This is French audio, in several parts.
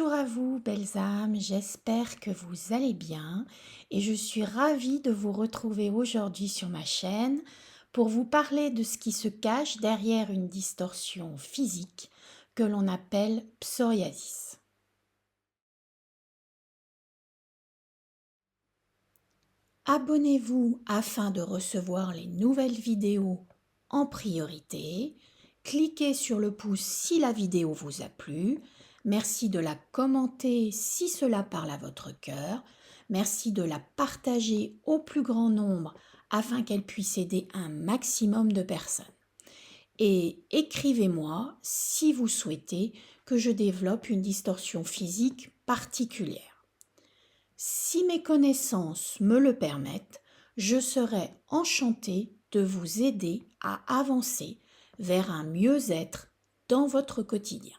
Bonjour à vous, belles âmes, j'espère que vous allez bien et je suis ravie de vous retrouver aujourd'hui sur ma chaîne pour vous parler de ce qui se cache derrière une distorsion physique que l'on appelle psoriasis. Abonnez-vous afin de recevoir les nouvelles vidéos en priorité. Cliquez sur le pouce si la vidéo vous a plu. Merci de la commenter si cela parle à votre cœur. Merci de la partager au plus grand nombre afin qu'elle puisse aider un maximum de personnes. Et écrivez-moi si vous souhaitez que je développe une distorsion physique particulière. Si mes connaissances me le permettent, je serai enchantée de vous aider à avancer vers un mieux-être dans votre quotidien.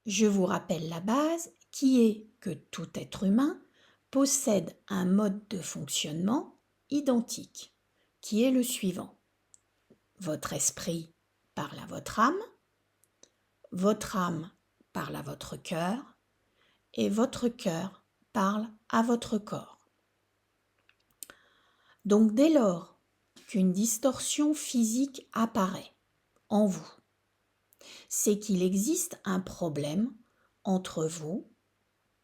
Je vous rappelle la base qui est que tout être humain possède un mode de fonctionnement identique, qui est le suivant. Votre esprit parle à votre âme parle à votre cœur, et votre cœur parle à votre corps. Donc dès lors qu'une distorsion physique apparaît en vous, c'est qu'il existe un problème entre vous,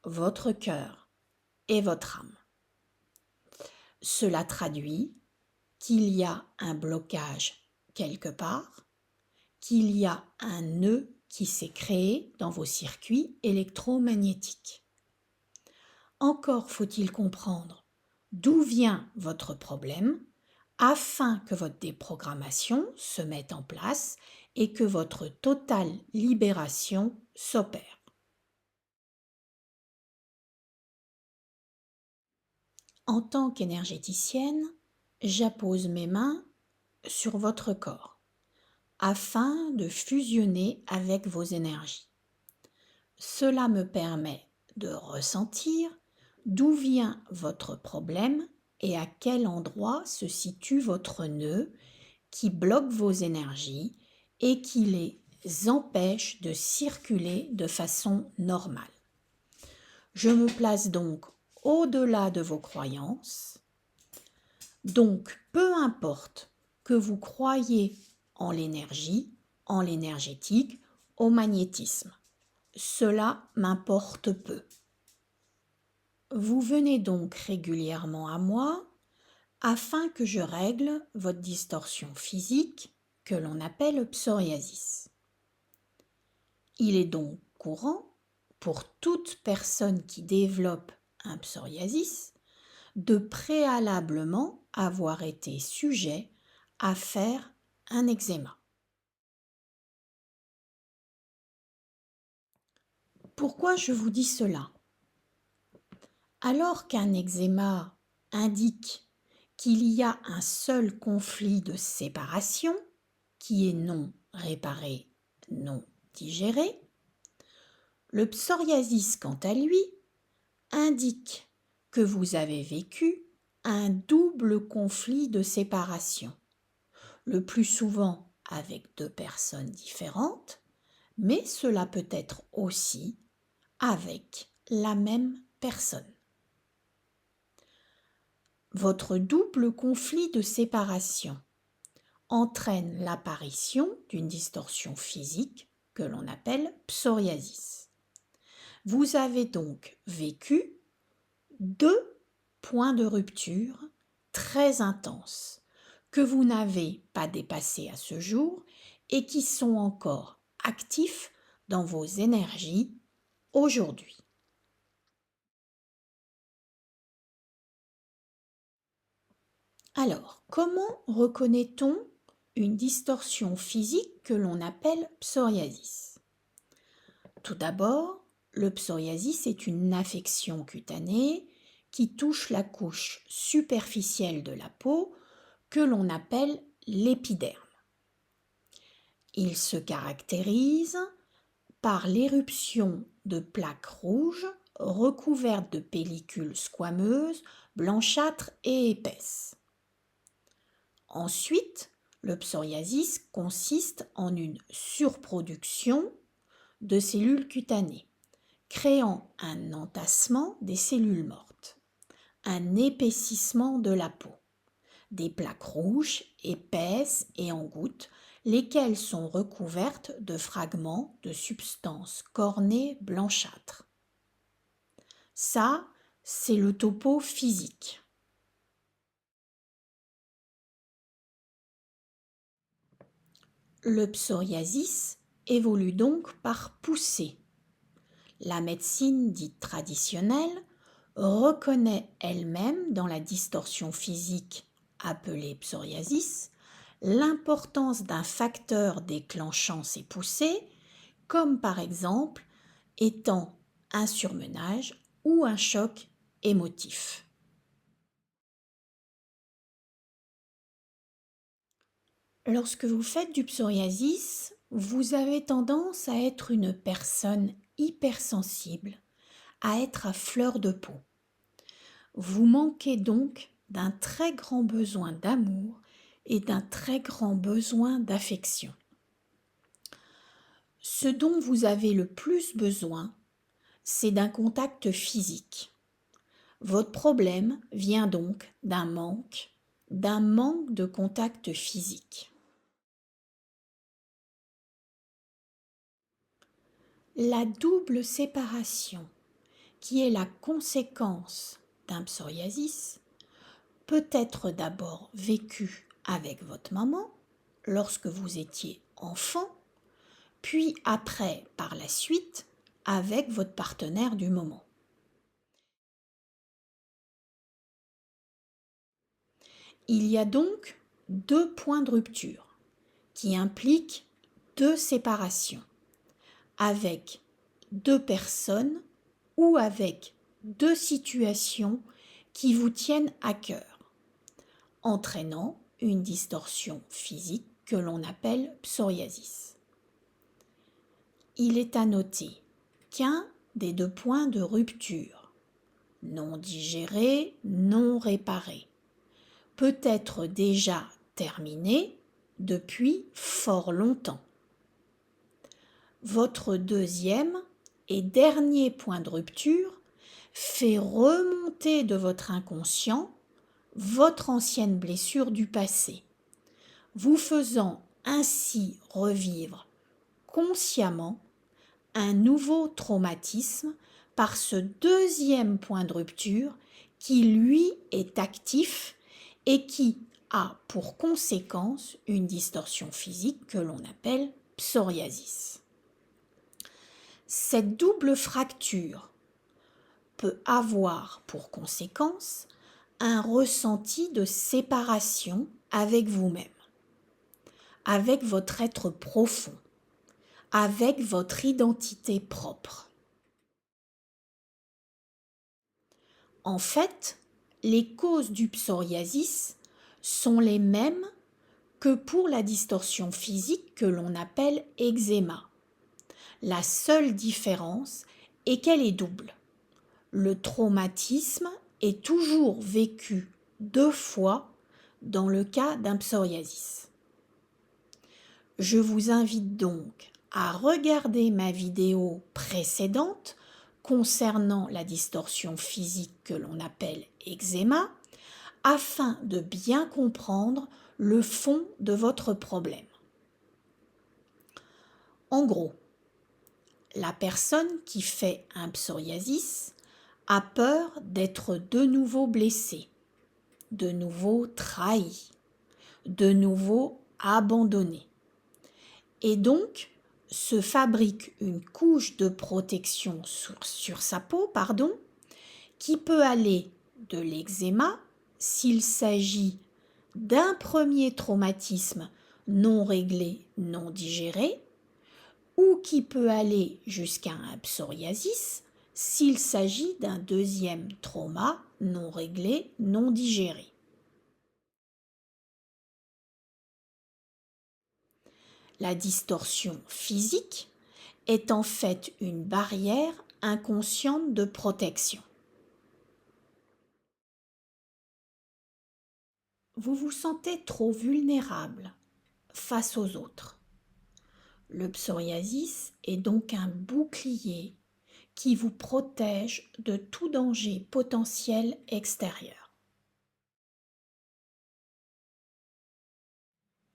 votre cœur et votre âme. Cela traduit qu'il y a un blocage quelque part, qu'il y a un nœud qui s'est créé dans vos circuits électromagnétiques. Encore faut-il comprendre d'où vient votre problème afin que votre déprogrammation se mette en place et que votre totale libération s'opère. En tant qu'énergéticienne, j'appose mes mains sur votre corps afin de fusionner avec vos énergies. Cela me permet de ressentir d'où vient votre problème et à quel endroit se situe votre nœud qui bloque vos énergies et qui les empêche de circuler de façon normale. Je me place donc au-delà de vos croyances. Donc, peu importe que vous croyez en l'énergie, en l'énergétique, au magnétisme. Cela m'importe peu. Vous venez donc régulièrement à moi afin que je règle votre distorsion physique que l'on appelle psoriasis. Il est donc courant pour toute personne qui développe un psoriasis de préalablement avoir été sujet à faire un eczéma. Pourquoi je vous dis cela? Alors qu'un eczéma indique qu'il y a un seul conflit de séparation qui est non réparé, non digéré, le psoriasis, quant à lui, indique que vous avez vécu un double conflit de séparation, le plus souvent avec deux personnes différentes, mais cela peut être aussi avec la même personne. Votre double conflit de séparation entraîne l'apparition d'une distorsion physique que l'on appelle psoriasis. Vous avez donc vécu deux points de rupture très intenses que vous n'avez pas dépassés à ce jour et qui sont encore actifs dans vos énergies aujourd'hui. Alors, comment reconnaît-on une distorsion physique que l'on appelle psoriasis? Tout d'abord, le psoriasis est une affection cutanée qui touche la couche superficielle de la peau que l'on appelle l'épiderme. Il se caractérise par l'éruption de plaques rouges recouvertes de pellicules squameuses, blanchâtres et épaisses. Ensuite, Le psoriasis consiste en une surproduction de cellules cutanées, créant un entassement des cellules mortes, un épaississement de la peau, des plaques rouges, épaisses et en gouttes, lesquelles sont recouvertes de fragments de substances cornées blanchâtres. Ça, c'est le topo physique. Le psoriasis évolue donc par poussée. La médecine dite traditionnelle reconnaît elle-même dans la distorsion physique appelée psoriasis l'importance d'un facteur déclenchant ces poussées, comme par exemple étant un surmenage ou un choc émotif. Lorsque vous faites du psoriasis, vous avez tendance à être une personne hypersensible, à être à fleur de peau. Vous manquez donc d'un très grand besoin d'amour et d'un très grand besoin d'affection. Ce dont vous avez le plus besoin, c'est d'un contact physique. Votre problème vient donc d'un manque de contact physique. La double séparation, qui est la conséquence d'un psoriasis, peut être d'abord vécue avec votre maman lorsque vous étiez enfant, puis après, par la suite, avec votre partenaire du moment. Il y a donc deux points de rupture qui impliquent deux séparations, avec deux personnes ou avec deux situations qui vous tiennent à cœur, entraînant une distorsion physique que l'on appelle psoriasis. Il est à noter qu'un des deux points de rupture, non digéré, non réparé, peut être déjà terminé depuis fort longtemps. Votre deuxième et dernier point de rupture fait remonter de votre inconscient votre ancienne blessure du passé, vous faisant ainsi revivre consciemment un nouveau traumatisme par ce deuxième point de rupture qui, lui, est actif et qui a pour conséquence une distorsion physique que l'on appelle psoriasis. Cette double fracture peut avoir pour conséquence un ressenti de séparation avec vous-même, avec votre être profond, avec votre identité propre. En fait, les causes du psoriasis sont les mêmes que pour la distorsion physique que l'on appelle eczéma. La seule différence est qu'elle est double. Le traumatisme est toujours vécu deux fois dans le cas d'un psoriasis. Je vous invite donc à regarder ma vidéo précédente concernant la distorsion physique que l'on appelle eczéma afin de bien comprendre le fond de votre problème. En gros, la personne qui fait un psoriasis a peur d'être de nouveau blessée, de nouveau trahie, de nouveau abandonnée. Et donc, se fabrique une couche de protection sur sa peau, qui peut aller de l'eczéma, s'il s'agit d'un premier traumatisme non réglé, non digéré, ou qui peut aller jusqu'à un psoriasis, s'il s'agit d'un deuxième trauma non réglé, non digéré. La distorsion physique est en fait une barrière inconsciente de protection. Vous vous sentez trop vulnérable face aux autres. Le psoriasis est donc un bouclier qui vous protège de tout danger potentiel extérieur.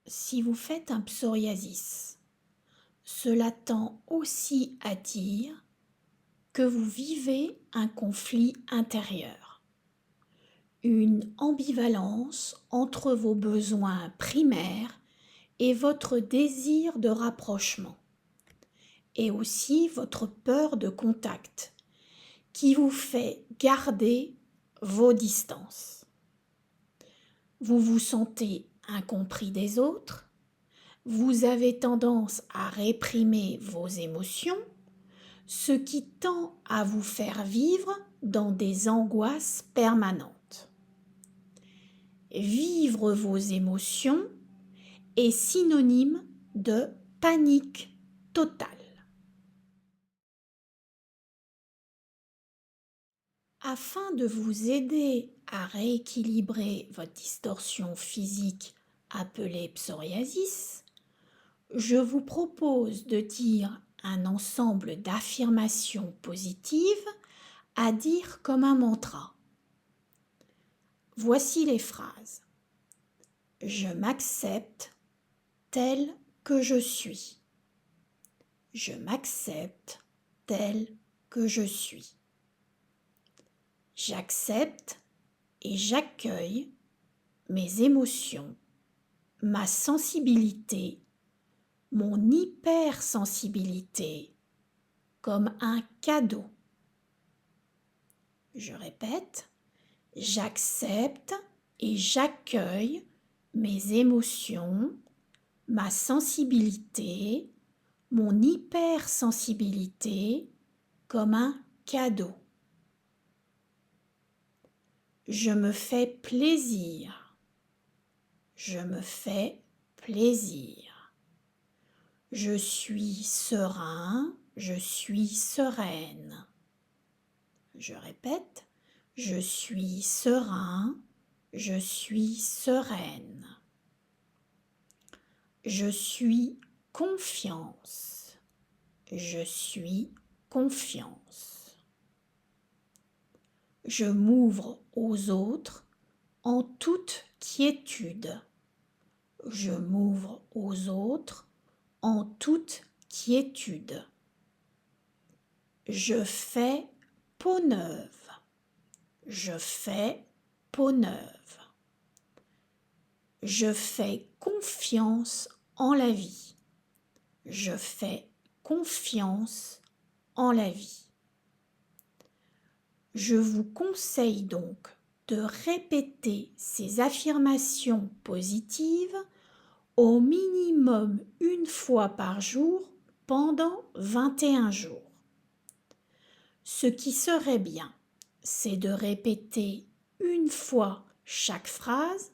Si vous faites un psoriasis, cela tend aussi à dire que vous vivez un conflit intérieur, une ambivalence entre vos besoins primaires et votre désir de rapprochement, et aussi votre peur de contact, qui vous fait garder vos distances. Vous vous sentez incompris des autres, vous avez tendance à réprimer vos émotions, ce qui tend à vous faire vivre dans des angoisses permanentes. Vivre vos émotions est synonyme de panique totale. Afin de vous aider à rééquilibrer votre distorsion physique appelée psoriasis, je vous propose de dire un ensemble d'affirmations positives à dire comme un mantra. Voici les phrases. Je m'accepte tel que je suis. Je m'accepte tel que je suis. J'accepte et j'accueille mes émotions, ma sensibilité, mon hypersensibilité comme un cadeau. Je répète, j'accepte et j'accueille mes émotions, ma sensibilité, mon hypersensibilité comme un cadeau. Je me fais plaisir. Je me fais plaisir. Je suis serein, je suis sereine. Je répète, je suis serein, je suis sereine. Je suis confiance. Je suis confiance. Je m'ouvre aux autres en toute quiétude. Je m'ouvre aux autres en toute quiétude. Je fais peau neuve. Je fais peau neuve. Je fais confiance en la vie. Je fais confiance en la vie. Je vous conseille donc de répéter ces affirmations positives au minimum une fois par jour pendant 21 jours. Ce qui serait bien, c'est de répéter une fois chaque phrase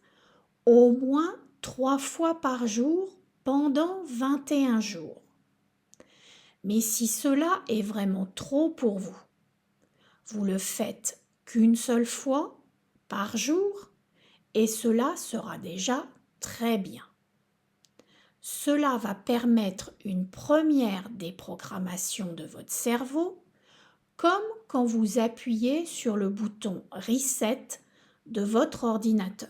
au moins 3 fois par jour pendant 21 jours. Mais si cela est vraiment trop pour vous, vous le faites qu'une seule fois par jour et cela sera déjà très bien. Cela va permettre une première déprogrammation de votre cerveau, comme quand vous appuyez sur le bouton Reset de votre ordinateur.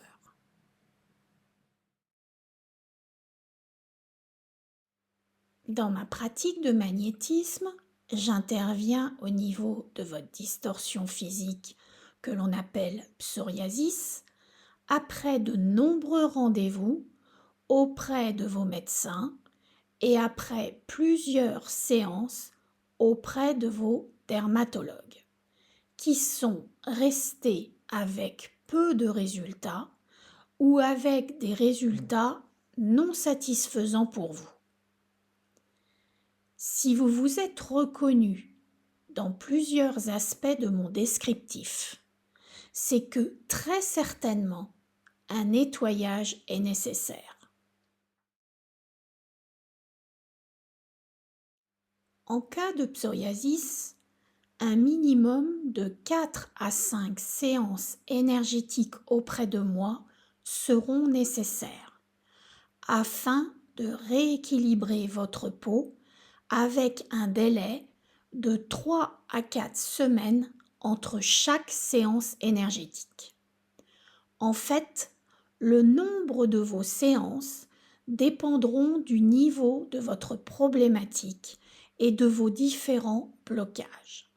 Dans ma pratique de magnétisme, j'interviens au niveau de votre distorsion physique que l'on appelle psoriasis, après de nombreux rendez-vous auprès de vos médecins et après plusieurs séances auprès de vos dermatologues, qui sont restés avec peu de résultats ou avec des résultats non satisfaisants pour vous. Si vous vous êtes reconnu dans plusieurs aspects de mon descriptif, c'est que très certainement un nettoyage est nécessaire. En cas de psoriasis, un minimum de 4 à 5 séances énergétiques auprès de moi seront nécessaires afin de rééquilibrer votre peau avec un délai de 3 à 4 semaines entre chaque séance énergétique. En fait, le nombre de vos séances dépendront du niveau de votre problématique et de vos différents blocages.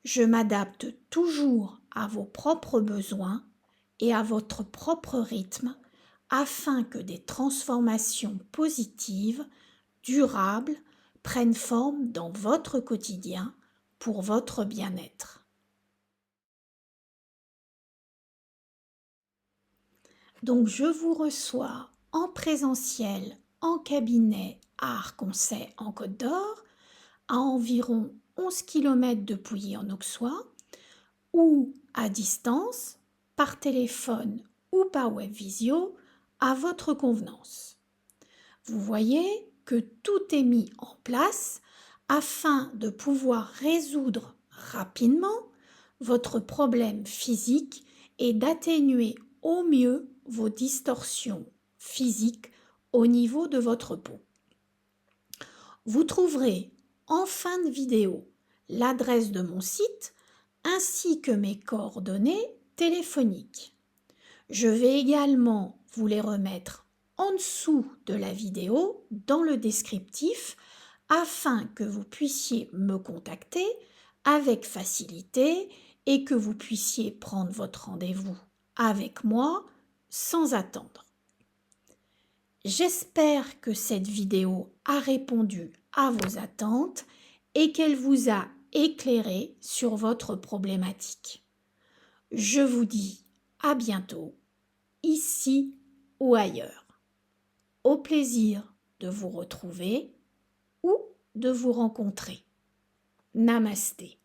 Je m'adapte toujours à vos propres besoins et à votre propre rythme afin que des transformations positives, durables, prennent forme dans votre quotidien pour votre bien-être. Donc je vous reçois en présentiel en cabinet à Arconcey en Côte d'Or, à environ 11 km de Pouilly en Auxois, ou à distance, par téléphone ou par webvisio, à votre convenance. Vous voyez que tout est mis en place afin de pouvoir résoudre rapidement votre problème physique et d'atténuer au mieux vos distorsions physiques au niveau de votre peau. Vous trouverez en fin de vidéo l'adresse de mon site ainsi que mes coordonnées téléphoniques. Je vais également vous les remettre en dessous de la vidéo dans le descriptif afin que vous puissiez me contacter avec facilité et que vous puissiez prendre votre rendez-vous avec moi sans attendre. J'espère que cette vidéo a répondu à vos attentes et qu'elle vous a éclairé sur votre problématique. Je vous dis à bientôt, ici ou ailleurs. Au plaisir de vous retrouver ou de vous rencontrer. Namasté.